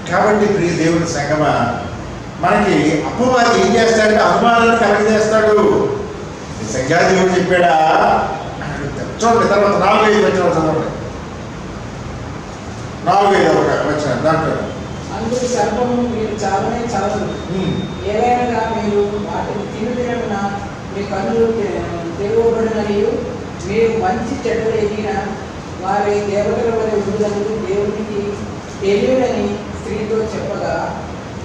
కాబట్టి ప్రియ దేవుని సంగమా, మనకి అపవాది ఏం చేస్తాడంటే అనుమానాన్ని కలగజేస్తాడు. నిజంగా దేవుడు చెప్పాడా? చూడండి తర్వాత 4-5 వచ్చిన చదవండి. 4-5 వచ్చిన దాంట్లో అందుకు సర్పము మీరు చావనే చావదు, ఏలైనగా మీరు వాటిని తినుదినమున మీ కన్నులు తెరవబడినయు మీరు మంచి చెడ్డలు ఎదిగిన వారి దేవతల వలె ఉండుదను దేవునికి తెలియదని స్త్రీతో చెప్పగా,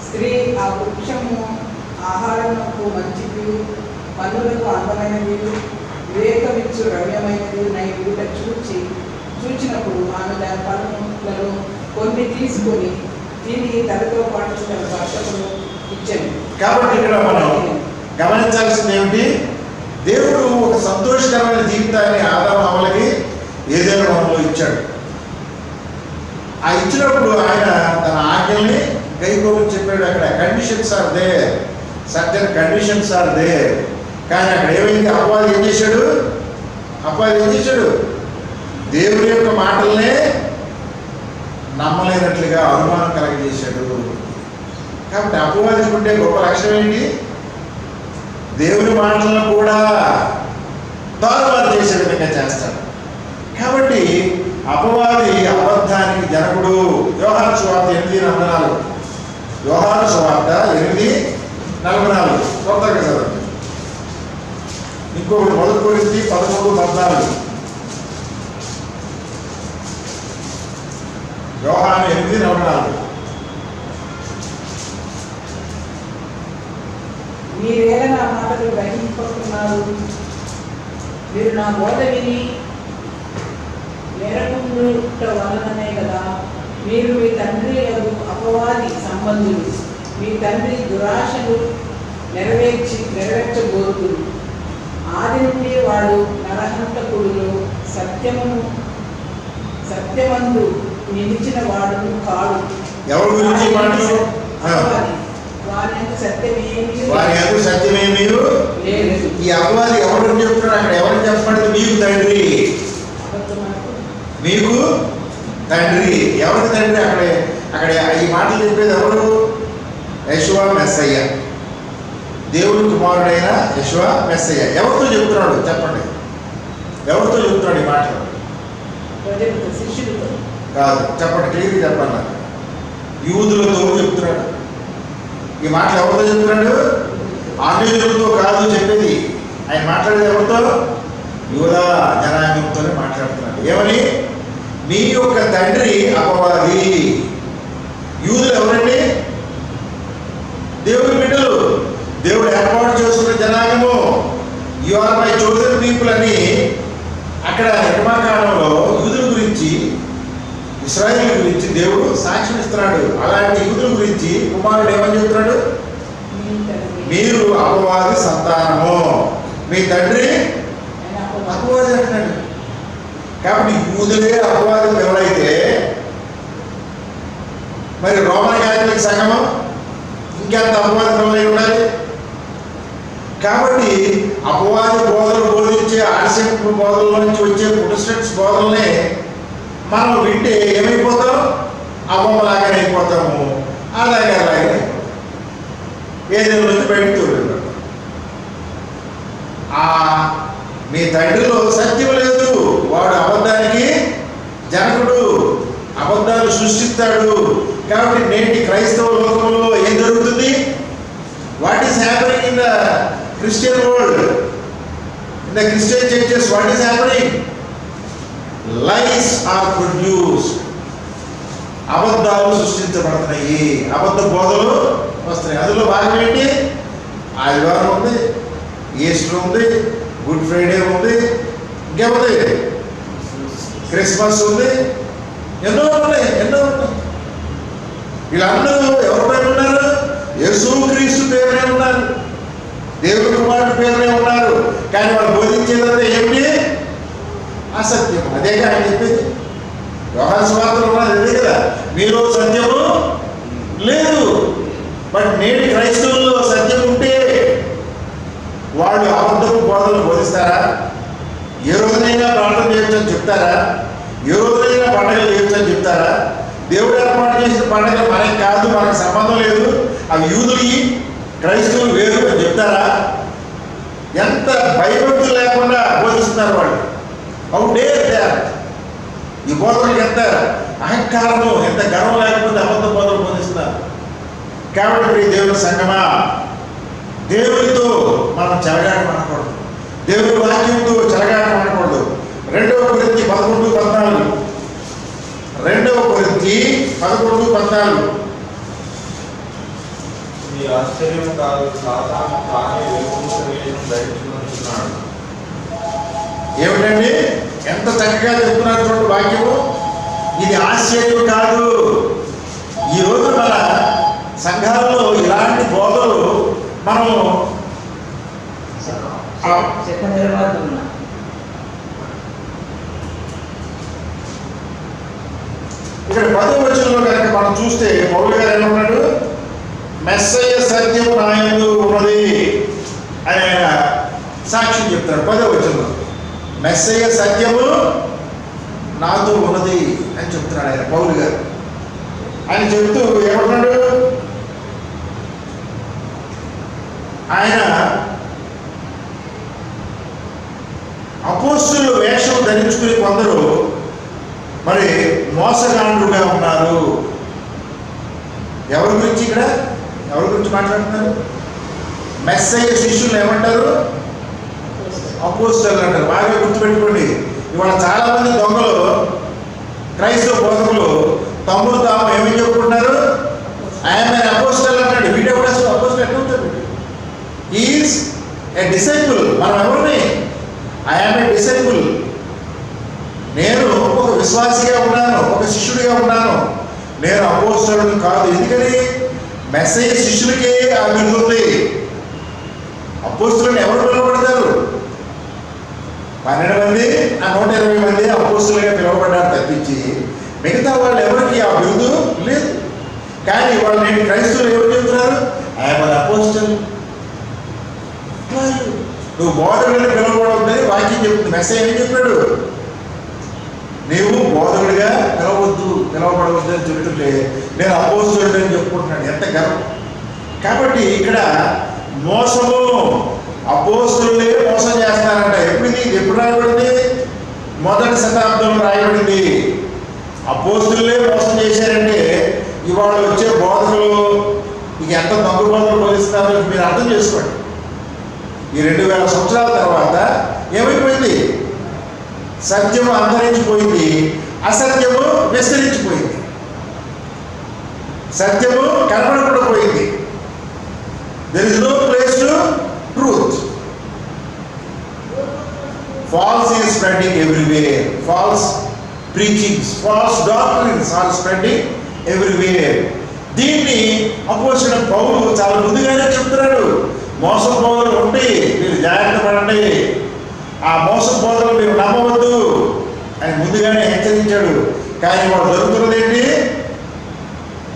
స్త్రీ ఆ వృక్షము ఆహారమునకు మంచిది, పన్నులకు అందమైనది, వివేకమిచ్చు రమ్యమైనది నైపుట చూచినప్పుడు ఆమె దాని పనులలో కొన్ని తీసుకొని తిని తనతో పాటు తన భర్తకు ఇచ్చాను. కాబట్టి ఇక్కడ మనం గమనించాల్సింది ఏమిటి? దేవుడు ఒక సంతోషకరమైన జీవితాన్ని ఆదాము హవ్వలకి ఏదైనా వనంలో ఇచ్చాడు. ఆ ఇచ్చినప్పుడు ఆయన తన ఆజ్ఞల్ని గైకోమని చెప్పాడు. అక్కడ conditions are there, certain conditions are there. కానీ అక్కడ ఏమైంది? అపవాది ఏం చేశాడు? దేవుని యొక్క మాటలనే నమ్మలేనట్లుగా అనుమానం కలగజేశాడు. కాబట్టి అపవాదికి ఉండే గొప్ప లక్షణం ఏంటి? దేవుని మాటలను కూడా తారుమారు చేసే విధంగా చేస్తాడు. కాబట్టి అపవాది అబద్ధానికి జనకుడు. యోహాను సువార్త 8:44. యోహాను సువార్త 8:44 కొత్తగా చదవండి. ఇంకొకటి 1 కొరింథీ 13:14. యోహాను 8:44. మీరేలా నా మాటలు గ్రహించుకుంటున్నారు? మీరు నా బోధ విని నేరకుండుట వలననే కదా మీరు మీ తండ్రి అపవాది సంబంధులు, మీ తండ్రి దురాశలు నెరవేర్చబోతులు. ఆది నుండి వాడు నరహంతకుడు, సత్యమందు నిలిచిన వాడును కాడు. ఎవరి గురించి మాటలు? వారి యొక్క సత్యమేమీ లేదు. ఈ అపవాది ఎవరిని చెప్తున్నాడు? అక్కడ ఎవరిని చెప్పబడింది? మీకు తండ్రి. మీకు తండ్రి. ఎవరికి తండ్రి? అక్కడ ఈ మాటలు చెప్పేది ఎవరు? యెషువా మెస్సయ్య, దేవుని కుమారుడైన యెషువా మెస్సయ్య. ఎవరితో చెప్తున్నాడు చెప్పండి? ఎవరితో చెప్తున్నాడు ఈ మాటలు? శిష్యులతో కాదు, చెప్పండి, క్లియర్గా చెప్పండి. యూదులతో చెప్తున్నాడు. ఈ మాటలు ఎవరితో చెప్తున్నాడు? అన్యజనులతో కాదు చెప్పేది. ఆయన మాట్లాడేది ఎవరితో? యూదా జనాంగంతోనే మాట్లాడుతున్నాడు. ఏమని? మీ యొక్క తండ్రి అపవాది. యూదులు ఎవరండి? దేవుని బిడ్డలు, దేవుడు ఏర్పాటు చేసుకున్న జనాంగము. You are my chosen people అని అక్కడ నిర్మాకాండంలో యూదుల గురించి, ఇశ్రాయేలు గురించి దేవుడు సాక్ష్యం ఇస్తున్నాడు. అలాంటి యూదుల గురించి కుమారుడు ఏమని చెప్తున్నాడు? మీరు అపవాది సంతానము, మీ తండ్రి అపవాది అంటున్నాడు. కాబట్టి యూదులే అపవాదులు ఎవరైతే మరి రోమన్ క్యాథలిక్ సంఘము ఇంకెంత అపవాది ఉండాలి? కాబట్టి అపవాది బోధనలు బోధించే ఆర్సెంట్ బోధనల నుంచి వచ్చే ప్రొటెస్టెంట్స్ బోధనలే మనం వింటే ఏమైపోతాం? అమ్మలాగానే అయిపోతాము, అలాగే అయిపోతాం. ఏదైనా నుంచి బయటకు చూడలేదు. మీ తండ్రిలో సత్యం లేదు. వాడు అబద్ధానికి జనకుడు, అబద్ధాలు సృష్టిస్తాడు. కాబట్టి నేటి క్రైస్తవ లోకంలో ఏం జరుగుతుంది? What is happening in the Christian world, in the Christian churches? What is happening? Lies are produced. అబద్ధాలు సృష్టించబడుతున్నాయి, అబద్ధ బోధలు వస్తున్నాయి. అందులో భాగం ఏంటి? ఆదివారం ఉంది, ఈస్టర్ ఉంది, గుడ్ ఫ్రైడే ఉంది, ఇంకేముంది? క్రిస్మస్ ఉంది, ఎన్నో ఉన్నాయి. వీళ్ళందరూ ఎవరిపైన ఉన్నారు? యేసుక్రీస్తు పేరునే ఉన్నారు, దేవుని కుమారుడి పేరునే ఉన్నారు. కానీ వాళ్ళు బోధించేదంతా ఏమిటి? అసత్యం. అదేగా ఆయన చెప్పేది. యోహాను సువార్తలో ఉన్నది అదే కదా, మీలో సత్యము లేదు. బట్ నేటి క్రైస్తవుల్లో సత్యం ఉంటే వాళ్ళు అబద్ధపు బోధనలు బోధిస్తారా? ఏ రోజునైనా ప్రార్థన చేయొచ్చని చెప్తారా? ఏ రోజునైనా పండుగలు చేయొచ్చని చెప్తారా? దేవుడు ఏర్పాటు చేసిన పండుగ మనకి కాదు, మనకు సంబంధం లేదు, అవి యూదులకి క్రైస్తవులు వేరు అని చెప్తారా? ఎంత భయభక్తులు లేకుండా బోధిస్తున్నారు వాళ్ళు. How dare they are! ఈ బోధకులకు ఎంత అహంకారము, ఎంత గర్వం లేకపోతే అబద్ధ బోధలు బోధిస్తున్నారు. కాబట్టి ప్రియ దేవుని సంగమా, దేవునితో మనం చెలగాటం అనకూడదు, దేవుని వాక్యంతో చెలగాటం అనకూడదు. 2 కొరింథీ 11:14, 2 కొరింథీ 11:14. మీ ఆశ్చర్యం కాదు, సాతాను తానే వెలుగును శరీరం ధరించుకుంటున్నాడు. ఏమిటండి ఎంత చక్కగా చెప్తున్నారు చూడండి వాక్యము. ఇది ఆశ్చర్యం కాదు. ఈరోజు మన సంఘాల్లో ఇలాంటి బోధలు మనం ఇక్కడ 10వ వచనంలో కనుక మనం చూస్తే పౌలు గారు ఏమన్నాడు? మెస్సయ్య సత్యము నా యందు ఉన్నది అని ఆయన సాక్ష్యం చెప్తాడు 10వ వచనంలో. మెస్సయ్య సత్యము నాతో ఉన్నది అని చెప్తున్నాడు ఆయన పౌలు గారు. ఆయన చెప్తూ ఏమన్నాడు? ఆయన అపోస్తుల వేషం ధరించుకుని కొందరు మరి మోసగాండ్రుగా ఉన్నారు. ఎవరి గురించి ఇక్కడ ఎవరి గురించి మాట్లాడుతున్నారు? మెస్సయ్య శిష్యులు ఏమంటారు? అపోస్తలులు అంటారు. బాగా గుర్తుపెట్టుకోండి. ఇవాళ చాలా మంది దొంగలు, క్రైస్తవ బోధకులు తమ్ముడు తాము ఏమని చెప్పుకుంటున్నారు? ఆయన అపోస్తలు అంటాడు. వీడియో కూడా అసలు అపోస్తలు ఎట్లా ఉంటాడు? Is a disciple. మనం ఎవరిని? I'm a disciple. నేను ఒక విశ్వాసిగా ఉన్నాను, ఒక శిష్యుడిగా ఉన్నాను, నేను అపోస్తలుని కాదు. ఎందుకని? మెస్సయ్య శిష్యులకే ఆ బిరుదు ఉంది. అపోస్తలుని ఎవరు పిలువబడతారు? 12 మంది, 120 మంది అపోస్తలుగా పిలువబడ్డారు తప్పించి మిగతా వాళ్ళు ఎవరికి ఆ బిరుదు లేదు. కానీ వాళ్ళు నేను క్రైస్తవులు ఎవరు చెప్తున్నారు? I'm an apostle. నువ్వు బోధకుడిని పిలవబడవద్దని వాక్యం చెప్తుంది. మెస్సయ్య ఏం చెప్పాడు? నీవు బోధకుడిగా పిలవబడవద్దు అని చెప్తుంటే నేను అపోస్తలుడు అని చెప్పుకుంటున్నాను. ఎంత గర్వం! కాబట్టి ఇక్కడ మోసము, అపోస్తలులే మోసం చేస్తారంట. ఎప్పుడు రాయబడింది? 1వ శతాబ్దంలో రాయబడింది. అపోస్తలులే మోసం చేశారంటే ఇవాళ వచ్చే బోధకులు ఇక ఎంత దొంగ బోధలు బోధిస్తున్నారో మీరు అర్థం చేసుకోండి. ఈ 2000 సంవత్సరాల తర్వాత ఏమైపోయింది? సత్యము అంతరించిపోయింది, అసత్యము విస్తరించిపోయింది, సత్యము కనపడకుండా పోయింది. There is no place to truth. False is spreading everywhere. False preachings, false doctrines are spreading everywhere. దీన్ని అపోస్తలుడైన పౌలు చాలా ముందుగానే చెప్తున్నాడు. మోసం బోధలు ఉంటే మీరు జాగ్రత్త పడండి, ఆ మోసం బోధలు మీరు నమ్మవద్దు అని ముందుగానే హెచ్చరించాడు. కానీ వాడు జరుగుతున్నది ఏంటి?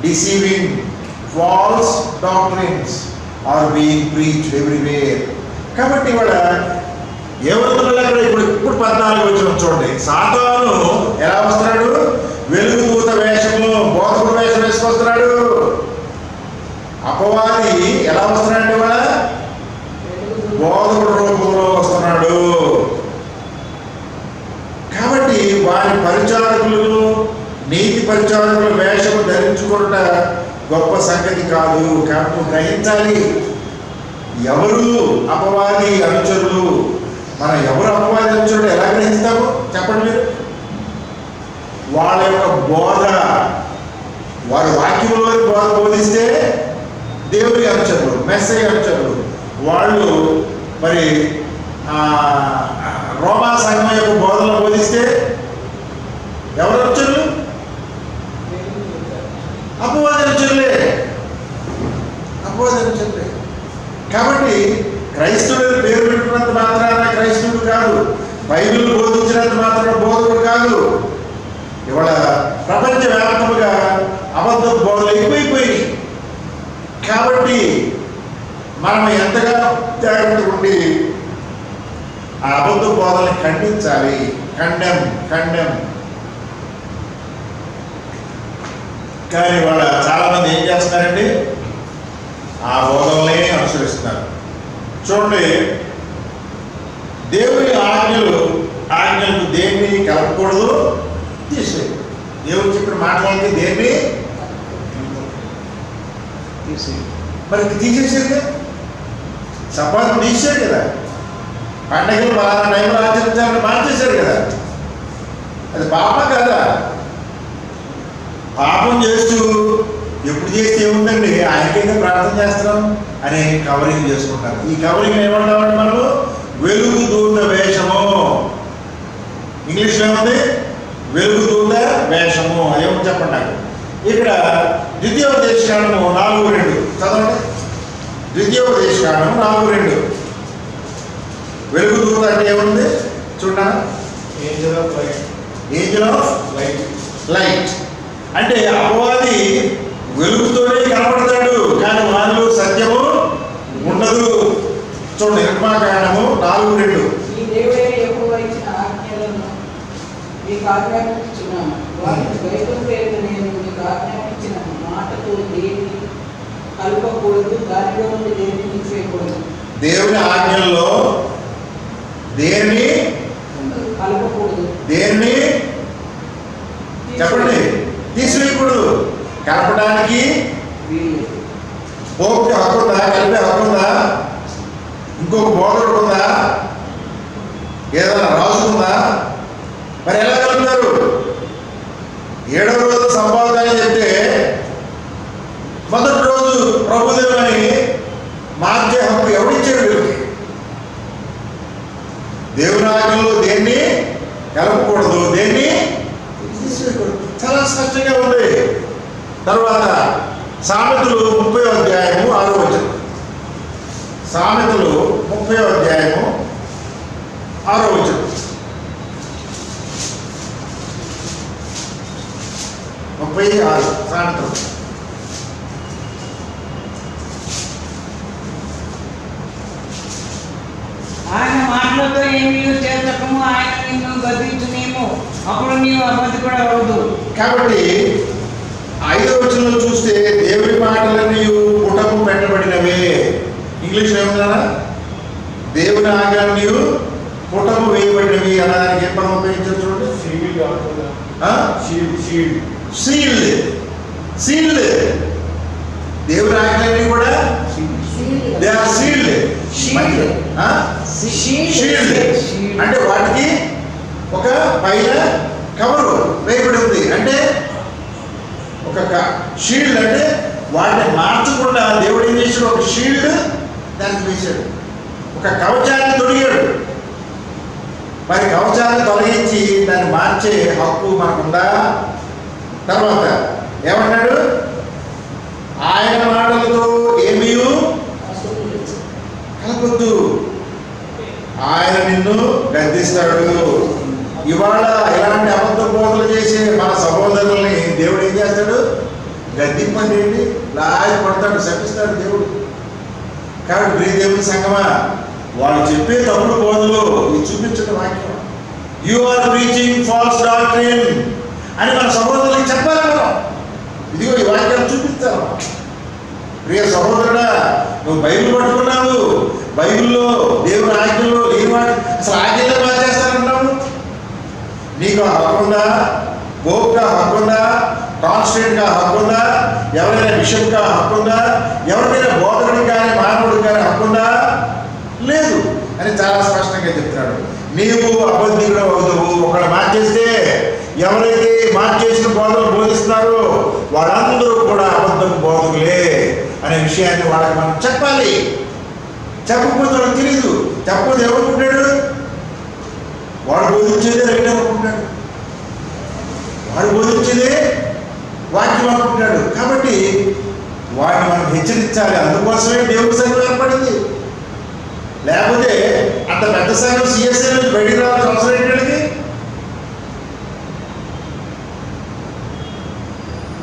Deceiving false doctrines are being preached everywhere. కాబట్టి వాడ ఏమవుతున్నారు అక్కడ? ఇప్పుడు 14 వచనం చూడండి. సాతాను ఎలా వస్తున్నాడు? వెలుగుదూత వేషంలో బోధకుడు వేషం వేసుకొస్తున్నాడు. అపవాది ఎలా వస్తున్నాడు? ఇవాళ బోధకుడు రూపంలో వస్తున్నాడు. కాబట్టి వారి పరిచారకులను, నీతి పరిచారకుల వేషము ధరించుకున్న గొప్ప సంగతి కాదు. కాబట్టి గ్రహించాలి ఎవరు అపవాది అనుచరులు. మనం ఎవరు అపవాది అనుచరుడు ఎలా గ్రహిస్తాము చెప్పండి మీరు? వాళ్ళ యొక్క బోధ, వారి వాక్యంలో బోధ బోధిస్తే దేవుని అనుచరులు, మెస్సయ్య అనుచరులు. వాళ్ళు మరి రోమా సంఘం యొక్క బోధనలు బోధిస్తే ఎవరు అనుచరులు? అపవాది అనుచరులే, అపవాది అనుచరులే. కాబట్టి క్రైస్తవుడు పేరు పెట్టుకున్నంత మాత్రాన క్రైస్తవుడు కాదు, బైబిల్ బోధించినంత మాత్రాన బోధకుడు కాదు. ఇవాళ ప్రపంచవ్యాప్తముగా అబద్ధ బోధలు ఎక్కువైపోయినాయి. కాబట్టి మనం ఎంతగా జాగ్రత్తగా ఉండి ఆ అబద్ధ బోధనని ఖండించాలి. కండెమ్. కానీ వాళ్ళ చాలామంది ఏం చేస్తున్నారండి, ఆ బోధనలే అనుసరిస్తున్నారు. చూడండి, దేవుని ఆజ్ఞలకు దేన్ని కలపకూడదు, తీసేయకూడదు. దేవుడు చెప్పిన మాటలకి దేన్ని మరి తీసేసేది, సపాన్ని తీసేది కదా. పండగలు బాగా టైంలో ఆచరించాలని మార్చేశారు కదా. అది పాపం కదా. పాపం చేస్తూ ఎప్పుడు చేస్తే ఏముందండి, ఆయనకైతే ప్రార్థన చేస్తున్నాం అని కవరింగ్ చేసుకుంటారు. ఈ కవరింగ్ ఏమంటామంటే మనం వెలుగు దూత వేషము. ఇంగ్లీష్లో ఏముంది, వెలుగు దూత వేషము. ఏమో చెప్పండి నాకు. ఇక్కడ ద్వితీయోపదేశకాండము 4:2 చదవండి. ద్వితీయోపదేశకాండము 4:2. వెలుగు దూత అంటే ఏముంది చూడండి. Angel of light. Angel of light. Light అంటే అపవాది వెలుగుతోనే కనపడతాడు, కానీ వారిలో సత్యము ఉండదు. చూడండి, నిర్మాకాండము 4:2. ఈ దేవుడైన యెహోవా ఇచ్చిన ఆజ్ఞలను మీకు ఆజ్ఞాపించుచున్నాను. వాటిని గైకొనుటకు నేను మీకు ఆజ్ఞాపించిన మాటతో దేన్ని కలపకూడదు, దానిలో నుండి దేన్ని తీసివేయకూడదు. దేవుని ఆజ్ఞల్లో దేన్ని కలపకూడదు, దేన్ని చెప్పండి తీసివేయకూడదు. కలపడానికి వీల్లేదు. పోపు హక్కుందా, కలిపే హక్కుందా, ఇంకొక బోధకుడు ఉందా, ఏదైనా రాసుకుందా? మరి ఎలా కలుపుతారు? 7వ రోజు సంపాదన చెప్తే మొదటి రోజు ప్రభుదేవని మార్చే హక్కు ఎవరిచ్చాడు వీళ్ళకి? దేవుని ఆజ్ఞలో దేన్ని కలపకూడదు, దేన్ని తీసివేయకూడదు. చాలా స్పష్టంగా ఉంది. తర్వాత సామెతలు 30వ అధ్యాయము 6వ వచనం. సామెతలు 30వ అధ్యాయము 6వ వచనం. 36 సామెతలు. ఆయన మాటలతో ఏమీ చేతకము, ఆయన నిన్ను గద్దించునేమో, అప్పుడు నీవు అబద్ధికుడు అవదు. కాబట్టి 5వ వచనంలో చూస్తే దేవుని మాటలన్నీ పుటము పెట్టబడినవే. ఇంగ్లీష్లో ఏమన్నా, దేవుని ఆజ్ఞలన్నీ పుటము వేయబడినవి అనడానికి ఏం పదం ఉపయోగించారు చూడండి. సీల్డ్ కాకుండా షీల్డ్. సీల్డ్. సీల్డ్. దేవుని ఆజ్ఞలన్నీ కూడా దే ఆర్ సీల్డ్. షీల్డ్ అంటే వాటికి ఒక పైన కవరు వేయబడి ఉంది. అంటే ఒక షీల్డ్ అంటే వాటిని మార్చకుండా దేవుడు ఏం చేశాడు, ఒక షీల్డ్ దానికి వేశాడు, ఒక కవచాన్ని తొడిగాడు. మరి కవచాన్ని తొలగించి దాన్ని మార్చే హక్కు మనకుందా? తర్వాత ఏమన్నాడు, ఆయన మాటలతో ఏమీ కలపొద్దు, ఆయన నిన్ను గద్దిస్తాడు. ఇవాళ ఇలాంటి అబద్ధ బోధలు చేసే మన సహోదరుల్ని దేవుడు ఏం చేస్తాడు, గద్దింపండి, లాగి పడతాడు, శపిస్తాడు దేవుడు. కాబట్టి ప్రియ దేవుని సంగమా, వాళ్ళు చెప్పే తప్పుడు బోధలు ఇది చూపించడం వాక్యం. You are preaching false doctrine అని మన సహోదరులకు చెప్పాలి మనం. ఇదిగో ఈ వాక్యాలు చూపిస్తాను. ప్రియ సహోదరుడా, నువ్వు బైబిల్ పట్టుకున్నావు, బైబిల్లో దేవుని ఆజ్ఞలు లేని వాటి అసలు ఆజ్ఞలు మార్చేస్తానంటావు. నీకు హక్కుందా, పోప్గా హక్కుందా, కాన్స్టెంట్గా హక్కుందా, ఎవరైనా బిషప్గా హక్కుందా, ఎవరికైనా బోధకుడికి కానీ మానవుడికి కానీ హక్కుందా? లేదు అని చాలా స్పష్టంగా చెప్తున్నాడు. నీవు అబద్ధికుడు అవుతావు. ఒకళ్ళు మార్చేస్తే ఎవరైతే మార్చేసిన బోధనలు బోధిస్తున్నారో వాళ్ళందరూ కూడా అబద్ధపు బోధకులే అనే విషయాన్ని వాళ్ళకి మనం చెప్పాలి. చెప్పకపోతే వాళ్ళకి తెలీదు. చెప్పకపోతే ఎవరుకుంటాడు? వాడు బోధించేదే రైట్ అనుకుంటాడు, వాడు బోధించేదే వాక్యం అనుకుంటాడు. కాబట్టి వాడిని మనం హెచ్చరించాలి. అందుకోసమే దేవుడి సంఘం ఏర్పడింది. లేకపోతే అంత పెద్ద సంఘం సిఎస్ఐ నుంచి బయటికి రావాల్సిన అవసరం ఏంటంటే,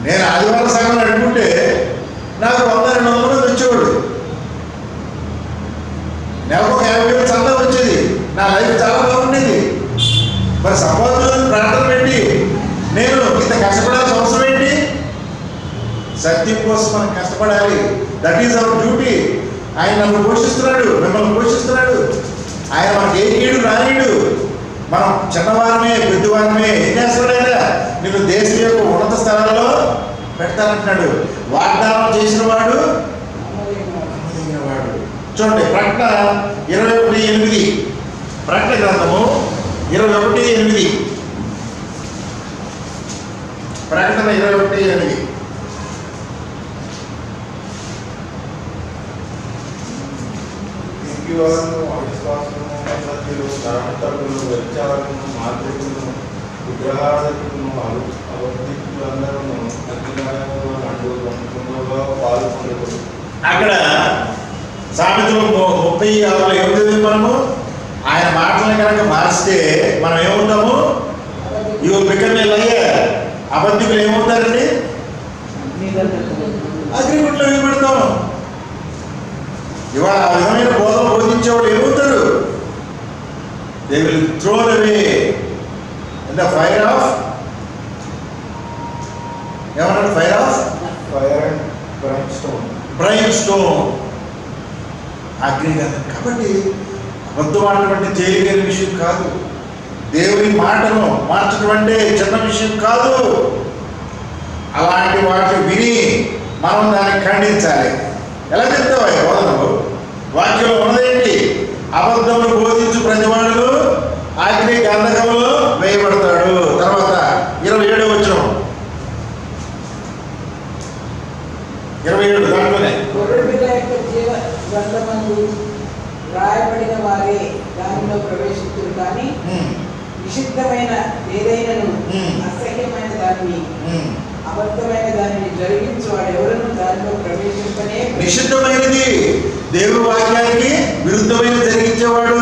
నేను ఆదివారం సంఘం నడుపుకుంటే నాకు 100-200 మంది వచ్చేవాడు, నెలకు 50,000 చందా వచ్చేది, నా లైఫ్ చాలా బాగుండేది. మరి సపోజ్ ప్రార్థన పెట్టి నేను ఇంత కష్టపడాల్సిన అవసరం ఏంటి? మనం కష్టపడాలి. That is our duty. ఆయన నన్ను పోషిస్తున్నాడు, మిమ్మల్ని పోషిస్తున్నాడు. ఆయన మనకి ఏ కీడు రానీడు. మనం చిన్నవారమే పెద్దవారమే ఏం చేస్తాడు ఆయన? నేను దేశం యొక్క ఉన్నత స్థలాల్లో పెడతానంటున్నాడు. వాగ్దానం చేసిన వాడు నమ్మదగిన వాడు. చూడండి ప్రకటన 21:8. ప్రకటన గ్రంథము 21:8. ప్రకటన 21:8. ఇంటివారును అవిశ్వాసము అసత్యులు నరహంతకులు వ్యభిచారులను మాంత్రికులను విగ్రహారాధకులను అబద్ధికులందరూ అగ్నిమయంలో కుండలో పాల్గొనరు. అక్కడ సామెతలు 36 ఏముంటుంది? మనము ఆయన మాటలను కనుక మార్చితే మనం ఏమవుతాము? You become a liar. అబద్ధికులు ఏమవుతారండి? అగ్నిగుంట్లో పెడతాం. ఇవాళ ఆ విధమైన బోధన బోధించేవాళ్ళు ఏమవుతారు? They will throw away in the fire of ఏమన్నాడు? Fire of fire and brimstone. అగ్ని కదా. కాబట్టి అబద్ధం ఆడటం తేలికైన విషయం కాదు. దేవుని మాటను మార్చడం అంటే చిన్న విషయం కాదు. అలాంటి వాటిని విని మనం దాన్ని ఖండించాలి. ఎలా చెప్తావా బోధనలు? వాక్యంలో ఉన్నదేంటి? అబద్ధములు బోధించు ప్రతివాడును అగ్ని గంధకములో వేయబడతాడు. తర్వాత 27 వచనం. 27 దాంట్లోనే గొర్రెపిల్ల యొక్క జీవ గ్రంథమందు రాయబడిన వారే దానిలో ప్రవేశించురు. కానీ నిషిద్ధమైన ఏదైనాను అసహ్యమైన దాన్ని అబద్ధమైన దానిని జరిగించు వాడు ఎవరను దానిలో ప్రవేశింపనే. నిషిద్ధమైనది దేవుని వాక్యానికి విరుద్ధమైన జరిగించేవాడు,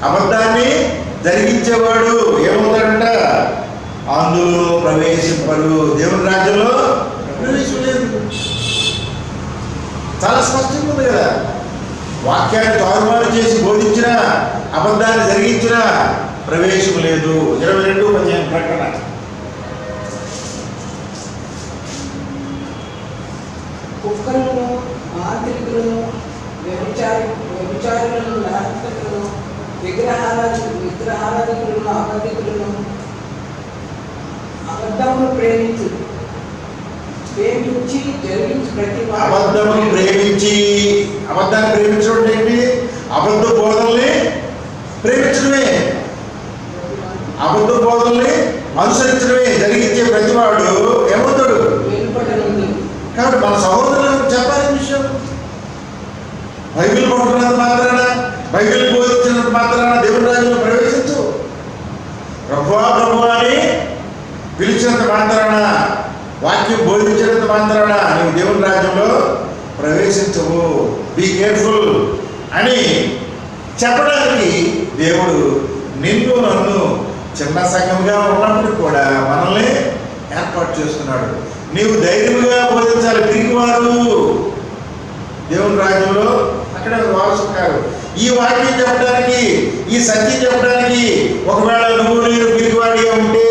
అబద్ధాన్ని జరిగించేవాడు ఏమవుతాడంట? అందులో ప్రవేశింపడు. దేవుని రాజ్యంలో ప్రవేశం లేదు. చాలా స్పష్టంగా ఉంది కదా. వాక్యాన్ని తారుమారు చేసి బోధించిన, అబద్ధాన్ని జరిగించిన ప్రవేశం లేదు. 22:15 ప్రకటన. కుక్కలను, మాంత్రికులను, వ్యభిచారులను, నరహంతకులను, విగ్రహారాధకులను, అబద్ధికులను, అబద్ధమును ప్రేమించి జరిగించి ప్రతి అబద్ధమును ప్రేమించి, అబద్ధాన్ని ప్రేమించడం ఏంటి? అబద్ధ బోధనల్ని ప్రేమించడమే, అబద్ధ బోధనల్ని అనుసరించడమే. జరిగించే ప్రతివాడు ఏమవుతాడు? కాబట్టి మన సహోదరులకు చెప్పాలి విషయం. బైబిల్ పట్టుకున్నంత మాత్రాన, బైబిల్ బోధించినంత మాత్రాన దేవుని రాజ్యంలో ప్రవేశించు. ప్రభువా ప్రభువా అని పిలిచినంత మాత్రాన, వాక్యం బోధించినంత మాత్రాన నీవు దేవుని రాజ్యంలో ప్రవేశించవు. బీ కేర్ఫుల్ అని చెప్పడానికి దేవుడు నిన్ను నన్ను చిన్న సంఘంగా ఉన్నప్పుడు కూడా మనల్ని ఏర్పాటు చేస్తున్నాడు. నీవు ధైర్యంగా బోధించాలి. పిరికివారు దేవుని రాజ్యంలో అక్కడ వారసుకారు. ఈ వాక్యం చెప్పడానికి, ఈ సత్యం చెప్పడానికి ఒకవేళ నువ్వు నేను పిరికివాడిగా ఉంటే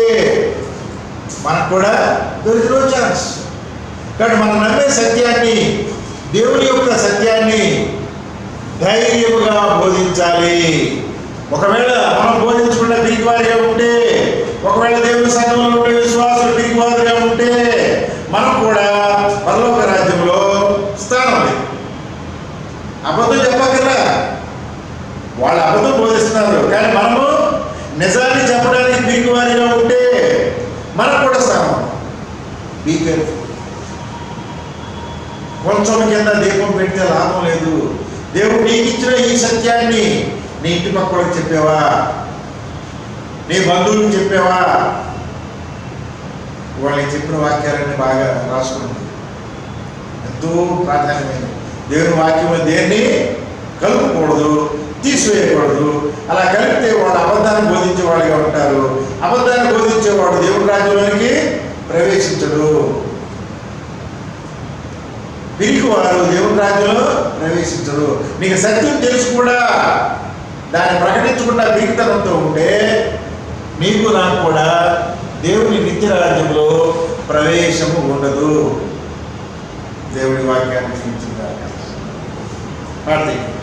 మనకు కూడా దొరికిన ఛాన్స్. కానీ మనం నమ్మే సత్యాన్ని, దేవుని యొక్క సత్యాన్ని ధైర్యముగా బోధించాలి. ఒకవేళ మనం బోధించకుండా పిరికివారిగా ఉంటే, ఒకవేళ దేవుని సంఘంలో ఉండే విశ్వాసులు పిరికివారిగా ఉంటే మనం కూడా పరలోక రాజ్యంలో స్థానం లేదు. అబద్ధం చెప్పగలరా? వాళ్ళు అబద్ధం బోధిస్తున్నారు, కానీ మనము నిజాన్ని చెప్పడానికి పిరికివారిగా ఉంటే మనకు కూడా స్థానం. Be careful. కొంచెం కింద దీపం పెడితే లాభం లేదు. దేవుడు నీకు ఇచ్చిన ఈ సత్యాన్ని నీ ఇంటి పక్కలకు చెప్పావా? నీ బంధువులకు చెప్పావా? వాళ్ళకి చెప్పిన వాక్యాలన్నీ బాగా రాసుకున్నాం. ఎంతో ప్రాధాన్యమైనది. దేవుని వాక్యంలో దేన్ని కలుపుకూడదు, తీసివేయకూడదు. అలా కలిపితే వాళ్ళు అబద్ధాన్ని బోధించేవాడుగా ఉంటారు. అబద్ధాన్ని బోధించేవాడు దేవుని రాజ్యంలోనికి ప్రవేశించడు. పిరికివారు దేవుని రాజ్యంలో ప్రవేశించడు. నీకు సత్యం తెలుసు కూడా దాన్ని ప్రకటించకుండా పిరికితనంతో ఉంటే నీకు నాకు కూడా దేవుని నిత్య రాజ్యంలో ప్రవేశము ఉండదు. దేవుడి వాక్యాన్ని క్షమించుగాక. ప్రార్థన.